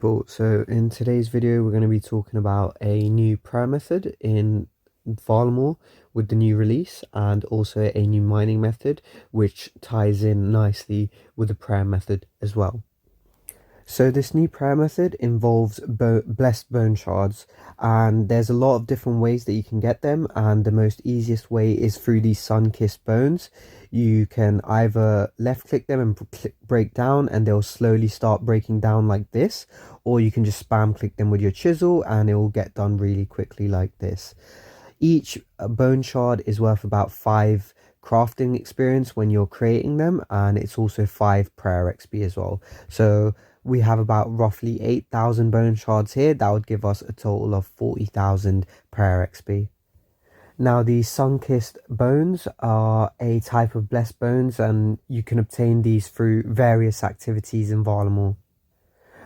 people, so in today's video we're going to be talking about a new prayer method in Varlamore with the new release, and also a new mining method which ties in nicely with the prayer method as well. So this new prayer method involves blessed bone shards, and there's a lot of different ways that you can get them, and the most easiest way is through these sun-kissed bones. You can either left click them and break down, and they'll slowly start breaking down like this, or you can just spam click them with your chisel and it will get done really quickly like this. Each bone shard is worth about 5 crafting experience when you're creating them, and it's also 5 prayer XP as well. So we have about roughly 8,000 bone shards here. That would give us a total of 40,000 prayer XP. Now, these sun-kissed bones are a type of blessed bones, and you can obtain these through various activities in Varlamore.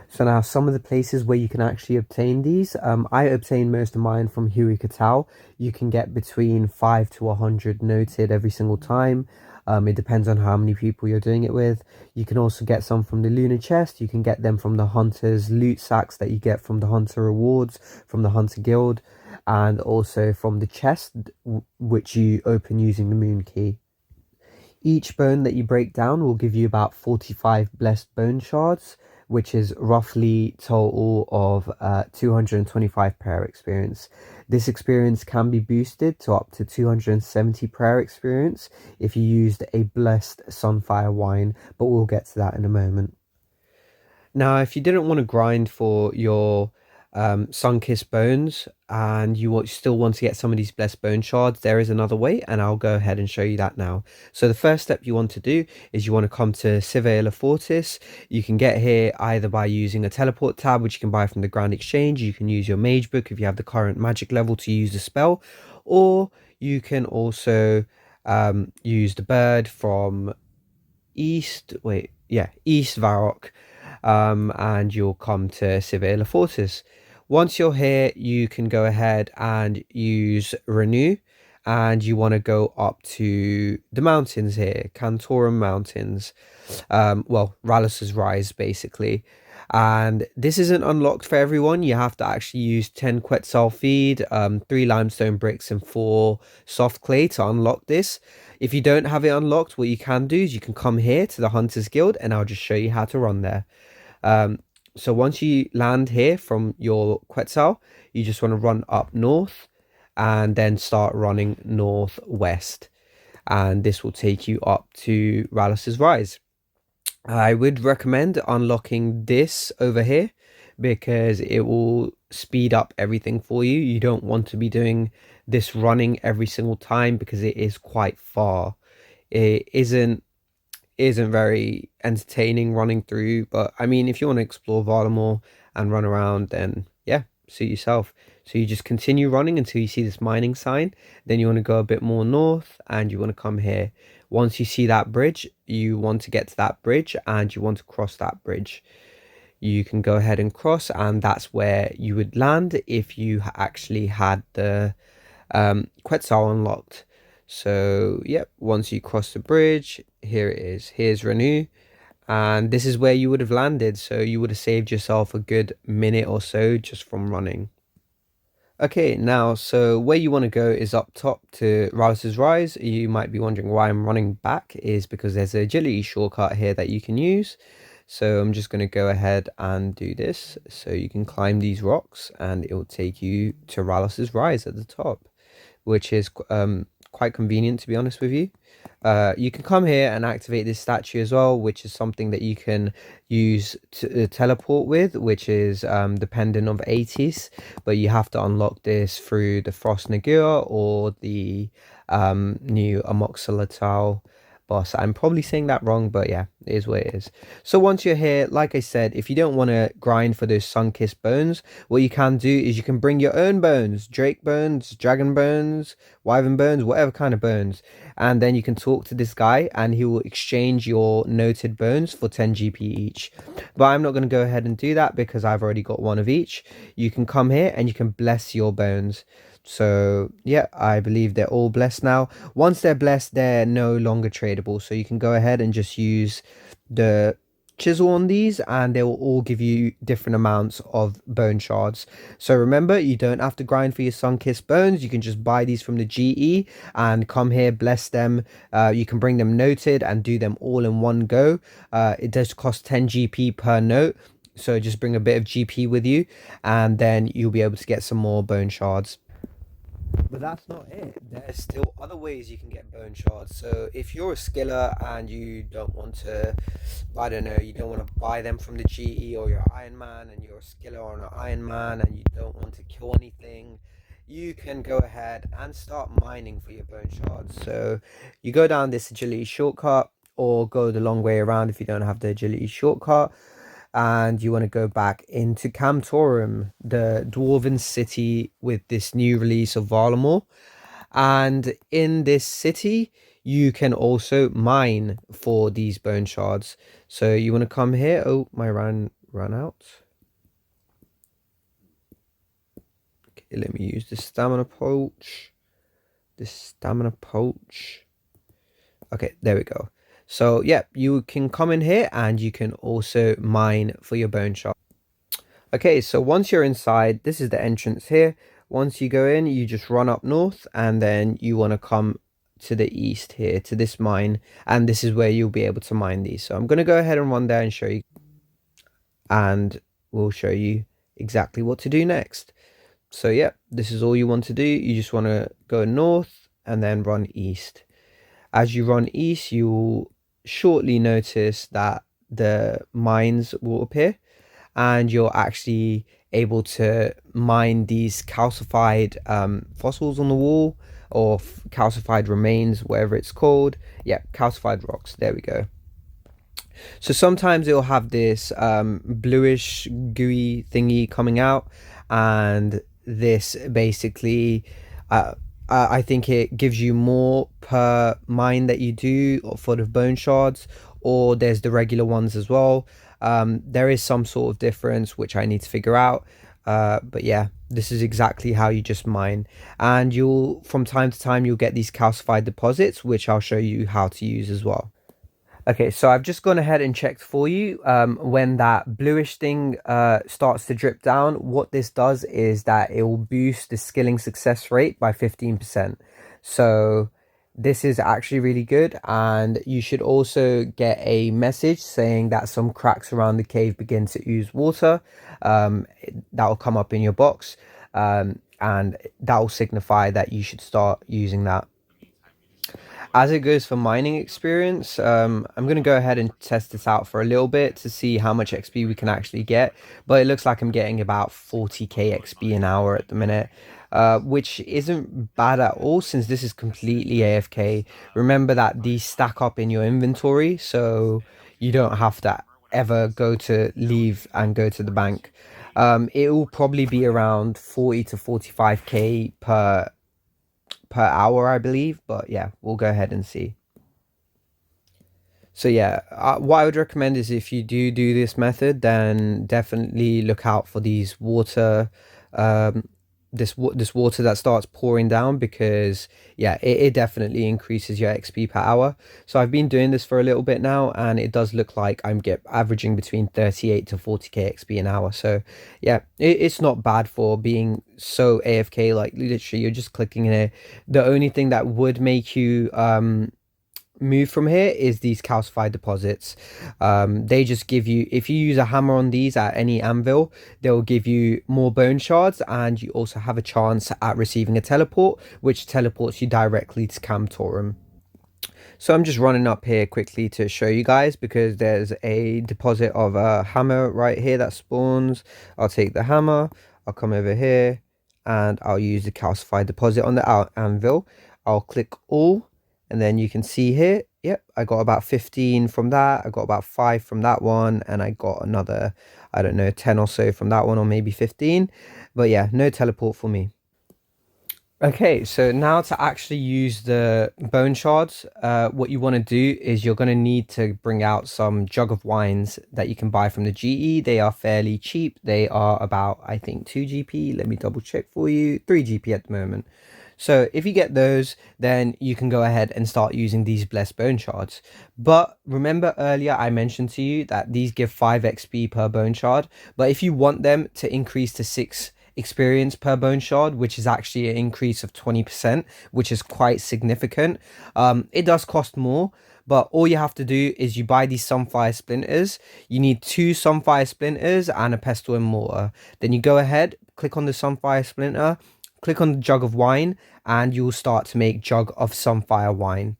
So now, some of the places where you can actually obtain these, I obtain most of mine from Huey-Catau. You can get between 5 to 100 noted every single time. It depends on how many people you're doing it with. You can also get some from the Lunar Chest. You can get them from the Hunter's loot sacks that you get from the Hunter Rewards, from the Hunter Guild, and also from the chest, which you open using the Moon Key. Each bone that you break down will give you about 45 blessed bone shards, which is roughly total of 225 prayer experience. This experience can be boosted to up to 270 prayer experience if you used a blessed Sunfire wine, but we'll get to that in a moment. Now, if you didn't want to grind for your sun-kissed bones, and you still want to get some of these blessed bone shards, there is another way, and I'll go ahead and show you that now. So the first step you want to do is you want to come to Civiela Fortis. You can get here either by using a teleport tab, which you can buy from the Grand Exchange. You can use your mage book if you have the current magic level to use the spell, or you can also use the bird from East Varrock, and you'll come to Civiela Fortis. Once you're here, you can go ahead and use Renew, and you want to go up to the mountains here, Cantorum Mountains, Ralos' Rise basically. And this isn't unlocked for everyone. You have to actually use 10 Quetzal feed, 3 limestone bricks and 4 soft clay to unlock this. If you don't have it unlocked, what you can do is you can come here to the Hunters Guild, and I'll just show you how to run there. So once you land here from your Quetzal, you just want to run up north and then start running northwest, and this will take you up to Ralos' Rise. I would recommend unlocking this over here because it will speed up everything for you. You don't want to be doing this running every single time because it is quite far. It isn't very entertaining running through, but I mean, if you want to explore Varlamore and run around, then yeah, suit yourself. So you just continue running until you see this mining sign. Then you want to go a bit more north, and you want to come here. Once you see that bridge, you want to get to that bridge, and you want to cross that bridge. You can go ahead and cross, and that's where you would land if you actually had the Quetzal unlocked. So yep, once you cross the bridge, here it is. Here's Renew, and this is where you would have landed. So you would have saved yourself a good minute or so just from running. Okay, now, so where you want to go is up top to Ralos' Rise. You might be wondering why I'm running back, is because there's an agility shortcut here that you can use. So I'm just going to go ahead and do this. So you can climb these rocks, and it will take you to Ralos' Rise at the top, which is quite convenient, to be honest with you. You can come here and activate this statue as well, which is something that you can use to teleport with, which is the Pendant of 80s, but you have to unlock this through the Frost Nagua or the new Amoxolotl boss. I'm probably saying that wrong, but yeah, it is what it is. So once you're here, like I said, if you don't want to grind for those sun-kissed bones, what you can do is you can bring your own bones, Drake bones, dragon bones, wyvern bones, whatever kind of bones, and then you can talk to this guy and he will exchange your noted bones for 10 GP each. But I'm not going to go ahead and do that because I've already got one of each. You can come here and you can bless your bones. So yeah, I believe they're all blessed now. Once they're blessed, they're no longer tradable, so you can go ahead and just use the chisel on these, and they will all give you different amounts of bone shards. So remember, you don't have to grind for your sun-kissed bones. You can just buy these from the GE and come here, bless them. You can bring them noted and do them all in one go. It does cost 10 GP per note, so just bring a bit of GP with you, and then you'll be able to get some more bone shards. But that's not it. There's still other ways you can get bone shards. So if you're a skiller and you don't want to, I don't know, you don't want to buy them from the GE, or you're Iron Man and you're a skiller on an Iron Man and you don't want to kill anything, you can go ahead and start mining for your bone shards. So you go down this agility shortcut, or go the long way around if you don't have the agility shortcut, and you want to go back into Camtorum, the dwarven city with this new release of Varlamore. And in this city, you can also mine for these bone shards. So you want to come here. Oh, my ran out. Okay, let me use the stamina poach. Okay, there we go. So yeah, you can come in here and you can also mine for your bone shard. Okay, so once you're inside, this is the entrance here. Once you go in, you just run up north, and then you want to come to the east here to this mine, and this is where you'll be able to mine these. So I'm going to go ahead and run there and show you, and we'll show you exactly what to do next. So yeah, this is all you want to do. You just want to go north and then run east. As you run east, you'll shortly notice that the mines will appear, and you're actually able to mine these calcified fossils on the wall, or calcified remains, whatever it's called. Yeah, calcified rocks. There we go. So sometimes it'll have this bluish gooey thingy coming out, and this basically I think it gives you more per mine that you do for the bone shards, or there's the regular ones as well. There is some sort of difference which I need to figure out, but yeah, this is exactly how you just mine. And you'll, from time to time, you'll get these calcified deposits, which I'll show you how to use as well. Okay, so I've just gone ahead and checked for you. When that bluish thing starts to drip down, what this does is that it will boost the skilling success rate by 15%. So this is actually really good, and you should also get a message saying that some cracks around the cave begin to ooze water. That will come up in your box, and that will signify that you should start using that. As it goes for mining experience, I'm going to go ahead and test this out for a little bit to see how much XP we can actually get. But it looks like I'm getting about 40k XP an hour at the minute, which isn't bad at all since this is completely AFK. Remember that these stack up in your inventory, so you don't have to ever go to leave and go to the bank. It will probably be around 40 to 45k per hour, I believe, but yeah, we'll go ahead and see. So yeah, what I would recommend is, if you do this method, then definitely look out for these water, this water that starts pouring down, because yeah, it definitely increases your XP per hour. So I've been doing this for a little bit now, and it does look like I'm averaging between 38 to 40k XP an hour. So yeah, it's not bad for being so AFK. Like literally, you're just clicking in here. The only thing that would make you move from here is these calcified deposits. They just give you, if you use a hammer on these at any anvil, they'll give you more bone shards, and you also have a chance at receiving a teleport, which teleports you directly to Camtorum. So I'm just running up here quickly to show you guys, because there's a deposit of a hammer right here that spawns. I'll take the hammer, I'll come over here, and I'll use the calcified deposit on the anvil. I'll click all, and then you can see here, yep, I got about 15 from that, I got about 5 from that one, and I got another, I don't know, 10 or so from that one, or maybe 15. But yeah, no teleport for me. Okay, so now to actually use the bone shards, what you want to do is you're going to need to bring out some jug of wines that you can buy from the GE. They are fairly cheap. They are about, I think, 2 GP. Let me double check for you. 3 GP at the moment. So if you get those, then you can go ahead and start using these blessed bone shards. But remember earlier I mentioned to you that these give 5 XP per bone shard. But if you want them to increase to 6 experience per bone shard, which is actually an increase of 20%, which is quite significant, it does cost more. But all you have to do is you buy these Sunfire splinters. You need 2 Sunfire splinters and a pestle and mortar. Then you go ahead, click on the Sunfire splinter, click on the jug of wine, and you'll start to make jug of Sunfire wine.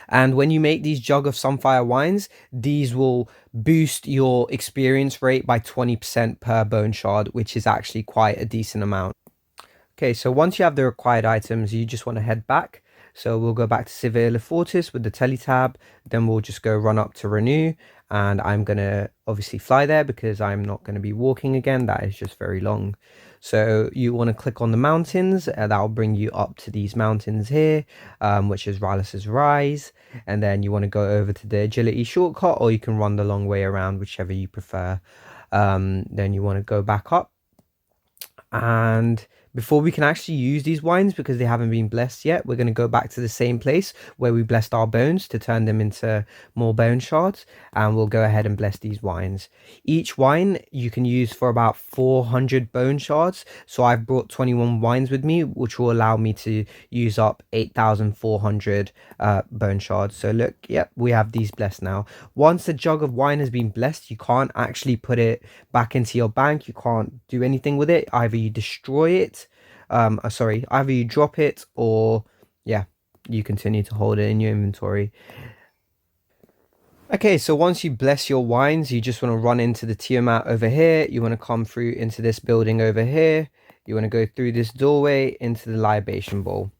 And when you make these jug of Sunfire wines, these will boost your experience rate by 20% per bone shard, which is actually quite a decent amount. Okay, so once you have the required items, you just want to head back. So we'll go back to Sevilla Fortis with the teletab, then we'll just go run up to Renew, and I'm going to obviously fly there because I'm not going to be walking again. That is just very long. So you want to click on the mountains, that will bring you up to these mountains here, which is Ralos' Rise, and then you want to go over to the agility shortcut, or you can run the long way around, whichever you prefer. Then you want to go back up, and before we can actually use these wines, because they haven't been blessed yet, we're going to go back to the same place where we blessed our bones to turn them into more bone shards, and we'll go ahead and bless these wines. Each wine you can use for about 400 bone shards, so I've brought 21 wines with me, which will allow me to use up 8,400 bone shards. So look, yep, we have these blessed now. Once a jug of wine has been blessed, you can't actually put it back into your bank. You can't do anything with it. Either you destroy it, either you drop it, or yeah, you continue to hold it in your inventory. Okay, so once you bless your wines, you just want to run into the Tiamat over here. You want to come through into this building over here. You want to go through this doorway into the libation bowl.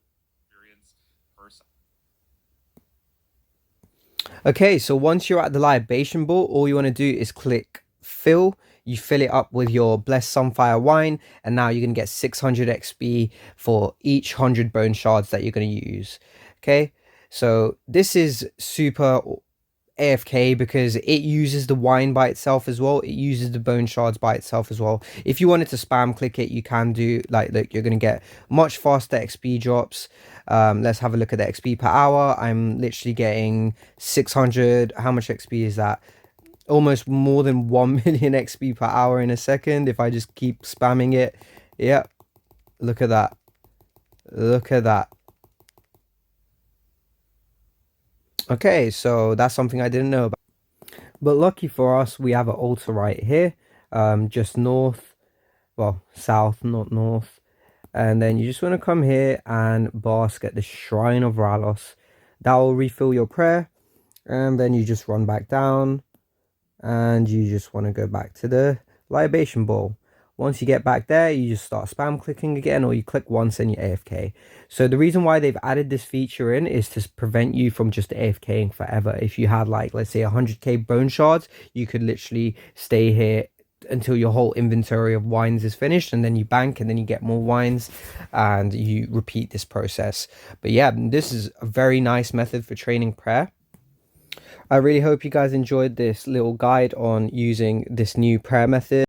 Okay, so once you're at the libation bowl, all you want to do is click fill. You fill it up with your blessed Sunfire wine, and now you're going to get 600 XP for each 100 bone shards that you're going to use. Okay, so this is super AFK because it uses the wine by itself as well. It uses the bone shards by itself as well. If you wanted to spam click it, you can do. Like, look, you're going to get much faster XP drops. Let's have a look at the XP per hour. I'm literally getting 600. How much XP is that? Almost more than 1 million XP per hour in a second if I just keep spamming it. Yep, look at that. Look at that. Okay, so that's something I didn't know about. But lucky for us, we have an altar right here, just north, well, south, not north. And then you just want to come here and bask at the Shrine of Ralos. That will refill your prayer, and then you just run back down, and you just want to go back to the libation bowl. Once you get back there, you just start spam clicking again, or you click once and you're AFK. So the reason why they've added this feature in is to prevent you from just AFKing forever. If you had, like, let's say 100k bone shards, you could literally stay here until your whole inventory of wines is finished, and then you bank, and then you get more wines, and you repeat this process. But yeah, this is a very nice method for training prayer. I really hope you guys enjoyed this little guide on using this new prayer method.